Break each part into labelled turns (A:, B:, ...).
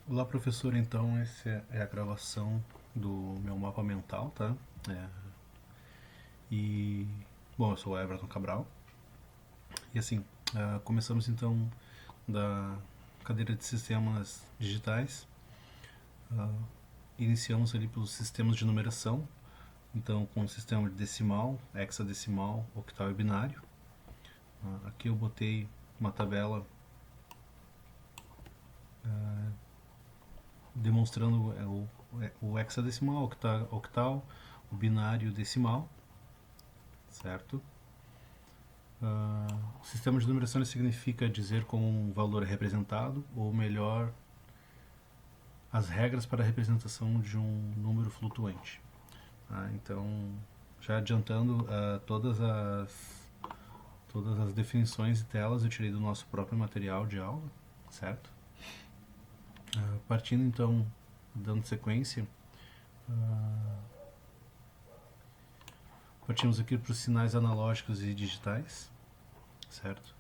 A: Olá, professor. Então, essa é a gravação do meu mapa mental, tá? É, e, bom, eu sou o Everton Cabral. E assim, começamos então da cadeira de sistemas digitais. Ah, Iniciamos ali pelos sistemas de numeração. Então, com o sistema de decimal, hexadecimal, octal e binário. Aqui eu botei uma tabela demonstrando o hexadecimal, octal, o binário e o decimal, certo? O sistema de numeração significa dizer como um valor é representado, ou melhor, as regras para a representação de um número flutuante. Então, já adiantando, todas as definições e telas eu tirei do nosso próprio material de aula, certo? Partindo então, dando sequência, partimos aqui para os sinais analógicos e digitais, certo?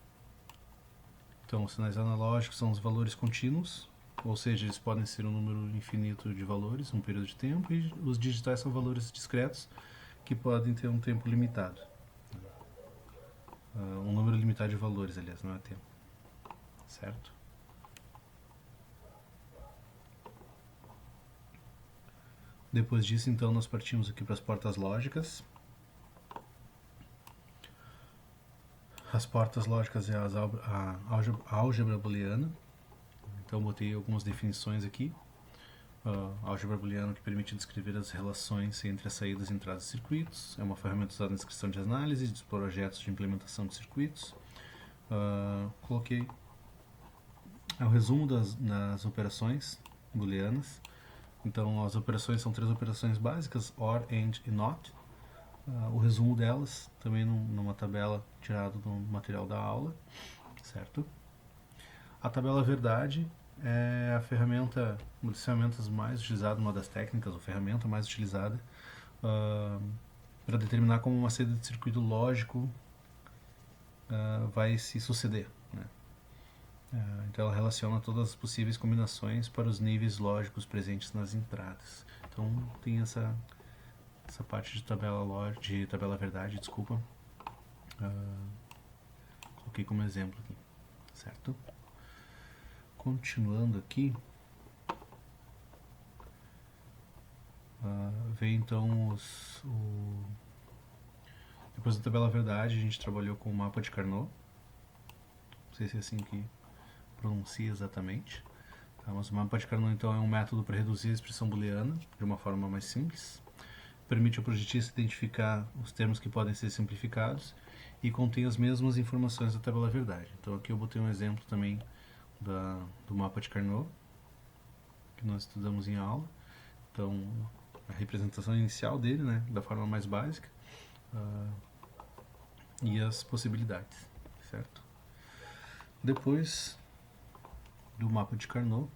A: Então, os sinais analógicos são os valores contínuos, ou seja, eles podem ser um número infinito de valores, um período de tempo, e os digitais são valores discretos que podem ter um tempo limitado. Um número limitado de valores, aliás, não é tempo. Certo? Depois disso, então, nós partimos aqui para as portas lógicas. As portas lógicas é a álgebra booleana. Então, botei algumas definições aqui. A álgebra booleana que permite descrever as relações entre as saídas, entradas e circuitos. É uma ferramenta usada na descrição de análise, de projetos de implementação de circuitos. Coloquei o resumo das operações booleanas. Então, as operações são 3 operações básicas, OR, AND e NOT. O resumo delas, também numa tabela tirada do material da aula, certo? A tabela verdade é a ferramenta, uma das ferramentas mais utilizadas, uma das técnicas ou ferramenta mais utilizada para determinar como uma saída de circuito lógico vai se suceder. Né? Então ela relaciona todas as possíveis combinações para os níveis lógicos presentes nas entradas. Então tem essa parte de tabela verdade, desculpa. Coloquei como exemplo aqui, certo? Continuando aqui, veio então depois da tabela verdade a gente trabalhou com o mapa de Carnot. Não sei se é assim que pronuncia exatamente. Mas o mapa de Carnot então é um método para reduzir a expressão booleana de uma forma mais simples. Permite ao projetista identificar os termos que podem ser simplificados e contém as mesmas informações da tabela verdade. Então aqui eu botei um exemplo também do mapa de Carnot, que nós estudamos em aula. Então, a representação inicial dele, né, da forma mais básica, e as possibilidades, certo? Depois do mapa de Carnot,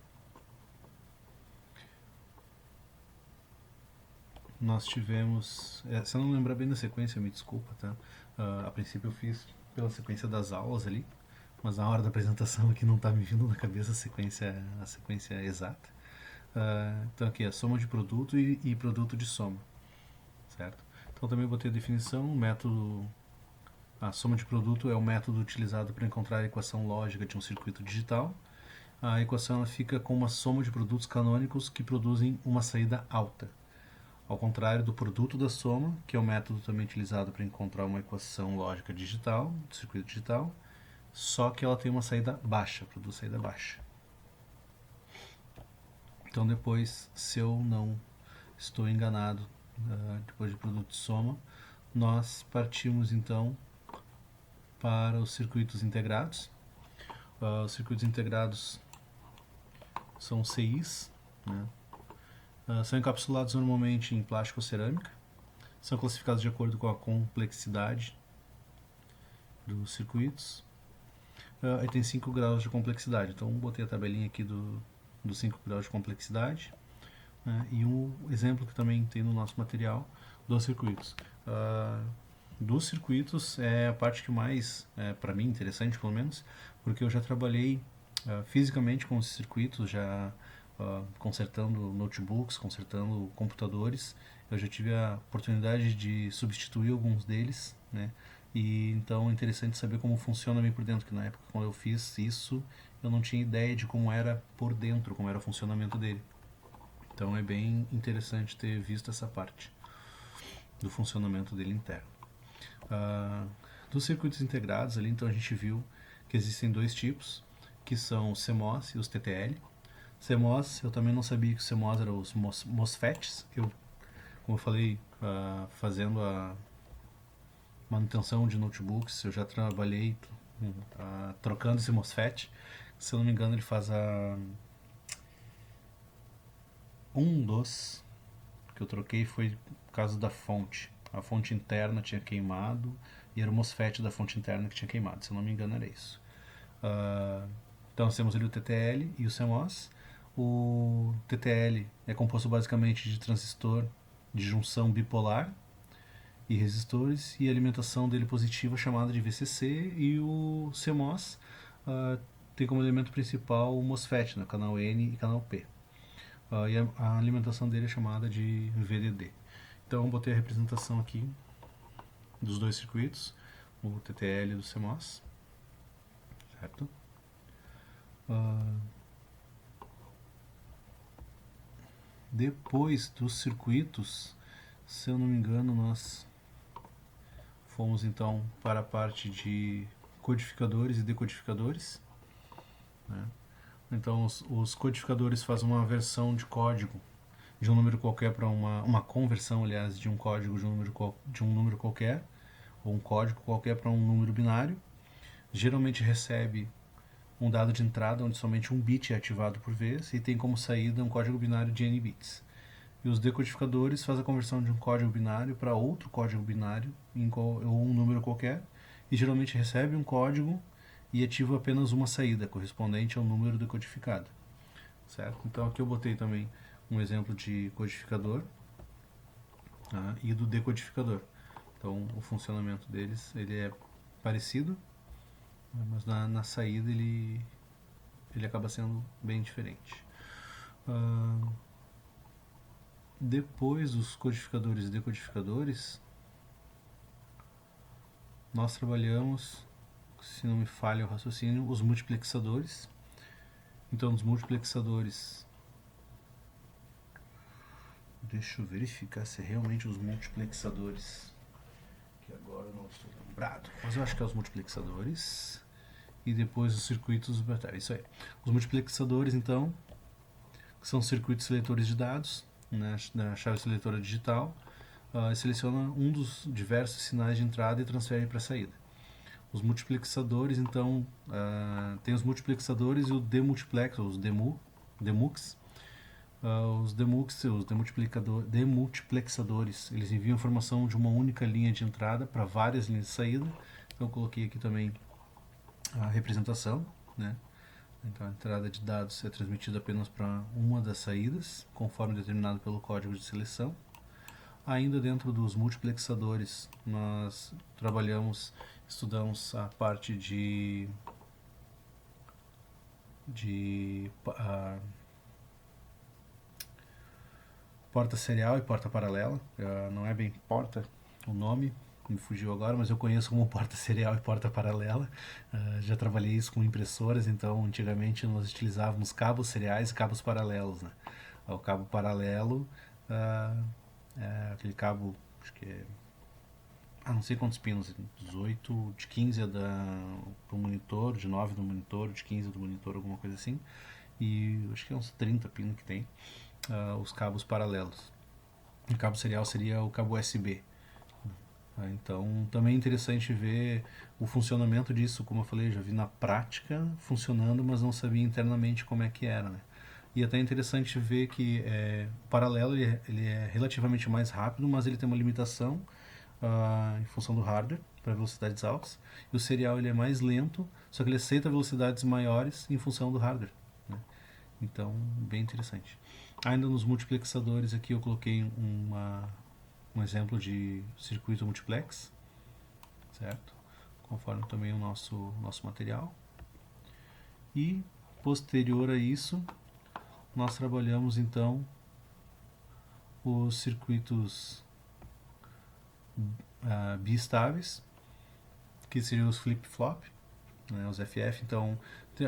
A: nós tivemos, se eu não lembrar bem da sequência, me desculpa, tá? A princípio eu fiz pela sequência das aulas ali, mas na hora da apresentação aqui não está me vindo na cabeça a sequência exata. Então aqui é soma de produto e produto de soma, certo? Então também botei a definição, método. A soma de produto é o método utilizado para encontrar a equação lógica de um circuito digital. A equação ela fica com uma soma de produtos canônicos que produzem uma saída alta, ao contrário do produto da soma, que é o método também utilizado para encontrar uma equação lógica digital, do circuito digital, só que ela tem uma saída baixa, produz saída baixa. Então depois, se eu não estou enganado, depois de produto de soma, nós partimos então para os circuitos integrados. Os circuitos integrados são CIs, né? São encapsulados normalmente em plástico ou cerâmica, são classificados de acordo com a complexidade dos circuitos. E tem 5 graus de complexidade, então botei a tabelinha aqui dos 5 graus de complexidade, né? E um exemplo que também tem no nosso material dos circuitos. Dos circuitos é a parte que mais, para mim, interessante pelo menos, porque eu já trabalhei fisicamente com os circuitos, já consertando notebooks, consertando computadores. Eu já tive a oportunidade de substituir alguns deles, né? E então é interessante saber como funciona bem por dentro, que na época quando eu fiz isso, eu não tinha ideia de como era por dentro, como era o funcionamento dele. Então é bem interessante ter visto essa parte do funcionamento dele interno. Dos circuitos integrados ali, então a gente viu que existem dois tipos, que são os CMOS e os TTL. CMOS, eu também não sabia que os CMOS eram os MOSFETs. Como eu falei, fazendo a manutenção de notebooks, eu já trabalhei trocando esse MOSFET. Se eu não me engano, ele faz um dos que eu troquei foi por causa da fonte. A fonte interna tinha queimado e era o MOSFET da fonte interna que tinha queimado. Se eu não me engano, era isso. Então nós temos ali o TTL e o CMOS. O TTL é composto basicamente de transistor de junção bipolar e resistores, e a alimentação dele positiva chamada de VCC, e o CMOS tem como elemento principal o MOSFET, né, canal N e canal P. E a alimentação dele é chamada de VDD. Então eu botei a representação aqui dos dois circuitos, o TTL e o CMOS, certo? Depois dos circuitos, se eu não me engano, nós fomos então para a parte de codificadores e decodificadores, né? Então os codificadores fazem uma versão de código de um número qualquer para uma conversão, aliás, de um código de um número qualquer, ou um código qualquer para um número binário. Geralmente recebe um dado de entrada onde somente um bit é ativado por vez e tem como saída um código binário de n bits. E os decodificadores fazem a conversão de um código binário para outro código binário ou um número qualquer, e geralmente recebe um código e ativa apenas uma saída correspondente ao número decodificado, certo? Então aqui eu botei também um exemplo de codificador e do decodificador. Então o funcionamento deles ele é parecido, mas na saída ele acaba sendo bem diferente. Depois dos codificadores e decodificadores, nós trabalhamos, se não me falha o raciocínio, os multiplexadores. Então, os multiplexadores, deixa eu verificar se é realmente os multiplexadores, que agora eu não estou lembrado, mas eu acho que é os multiplexadores. E depois os circuitos, isso aí. Os multiplexadores, então, são circuitos seletores de dados, na chave seletora digital, seleciona um dos diversos sinais de entrada e transfere para a saída. Os multiplexadores, então, tem os multiplexadores e o demultiplexer, os demux. Os demultiplexadores, eles enviam informação de uma única linha de entrada para várias linhas de saída. Então eu coloquei aqui também a representação, né? Então a entrada de dados é transmitida apenas para uma das saídas, conforme determinado pelo código de seleção. Ainda dentro dos multiplexadores, nós estudamos a parte de porta serial e porta paralela. Não é bem porta o nome, me fugiu agora, mas eu conheço como porta serial e porta paralela. Já trabalhei isso com impressoras, então antigamente nós utilizávamos cabos seriais e cabos paralelos, né? O cabo paralelo é aquele cabo, acho que é, não sei quantos pinos, 18, de 15 é do monitor, de 9 do monitor, de 15 do monitor, alguma coisa assim, e acho que é uns 30 pinos que tem os cabos paralelos. O cabo serial seria o cabo USB. Então também é interessante ver o funcionamento disso, como eu falei, já vi na prática funcionando, mas não sabia internamente como é que era, né? E até é interessante ver que o paralelo ele é relativamente mais rápido, mas ele tem uma limitação em função do hardware para velocidades altas. E o serial ele é mais lento, só que ele aceita velocidades maiores em função do hardware, né? Então, bem interessante. Ainda nos multiplexadores aqui eu coloquei um exemplo de circuito multiplex, certo? Conforme também o nosso material. E posterior a isso, nós trabalhamos então os circuitos biestáveis, que seriam os flip-flop, né, os FF. Então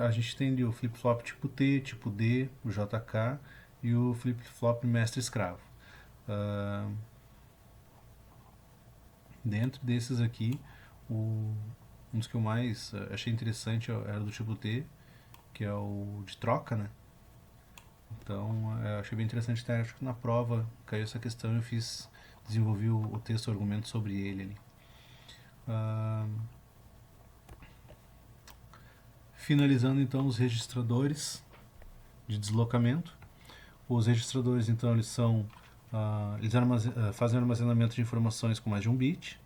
A: a gente tem o flip-flop tipo T, tipo D, o JK e o flip-flop mestre-escravo. Dentro desses aqui, um dos que eu mais achei interessante era do tipo T, que é o de troca, né? Então eu achei bem interessante, até acho que na prova caiu essa questão e eu desenvolvi o texto, o argumento sobre ele ali. Finalizando então os registradores de deslocamento. Os registradores então eles são eles fazem armazenamento de informações com mais de um bit.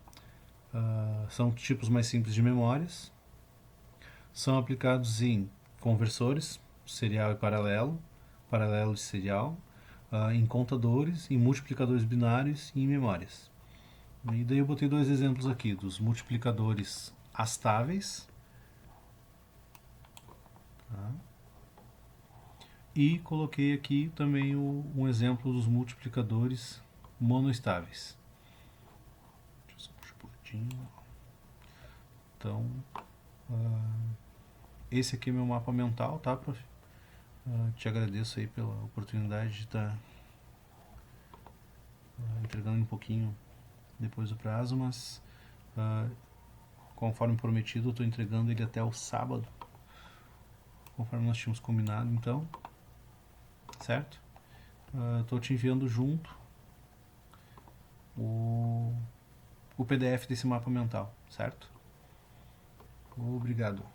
A: São tipos mais simples de memórias. São aplicados em conversores, serial e paralelo, paralelo e serial, em contadores, em multiplicadores binários e em memórias. E daí eu botei dois exemplos aqui dos multiplicadores astáveis, tá? E coloquei aqui também um exemplo dos multiplicadores monoestáveis. Deixa eu só puxar um pouquinho. Então, esse aqui é meu mapa mental, tá, prof? Te agradeço aí pela oportunidade de estar entregando um pouquinho depois do prazo, mas conforme prometido eu estou entregando ele até o sábado, conforme nós tínhamos combinado, então, certo? Estou te enviando junto o PDF desse mapa mental, certo? Obrigado.